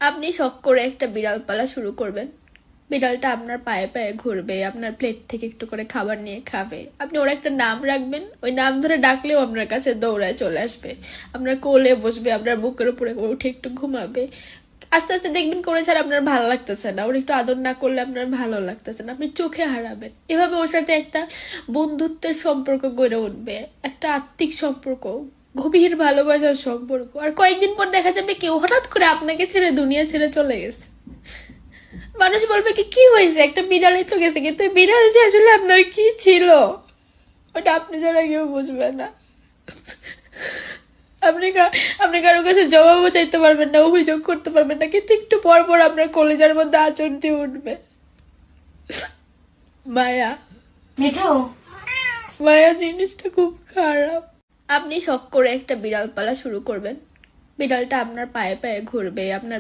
আপনি শখ করে একটা বিড়াল পালা শুরু করবেন। বিড়ালটা আপনার পায়ে পায়ে ঘুরবে, আপনার প্লেট থেকে একটু করে খাবার নিয়ে খাবে, আপনি ওর একটা নাম রাখবেন, ওই নাম ধরে ডাকলেও আপনার কাছে দৌড়ায় চলে আসবে, আপনার কোলে বসবে, আপনার বুকের উপরে উঠে একটু ঘুমাবে। আস্তে আস্তে দেখবেন করে ছাড়া আপনার ভালো লাগতেছে না, ওর একটু আদর না করলে আপনার ভালো লাগতেছে না, আপনি চোখে হারাবেন। এভাবে ওর সাথে একটা বন্ধুত্বের সম্পর্ক গড়ে উঠবে, একটা আত্মিক সম্পর্ক, গভীর ভালোবাসার সম্পর্ক। আর কয়েকদিন পর দেখা যাবে কেউ হঠাৎ করে আপনাকে ছেড়ে দুনিয়া ছেড়ে চলে গেছে। মানুষ বলবে কি কি হয়েছে, একটা বিড়ালই তো গেছে, কিন্তু বিড়াল যে আসলে আপনার কি ছিল ওটা আপনি ছাড়া কেউ বুঝবে না। আপনি কারো কাছে জবাবও চাইতে পারবেন না, অভিযোগ করতে পারবেন না, কিন্তু একটু পর পর আপনার কলেজার মধ্যে আঁচড় দিয়ে উঠবে মায়া। মিঠু, মায়া জিনিসটা খুব খারাপ। আপনি শখ করে একটা বিড়াল পালা শুরু করবেন। বিড়ালটা আপনার পায়ে পায়ে ঘুরবে, আপনার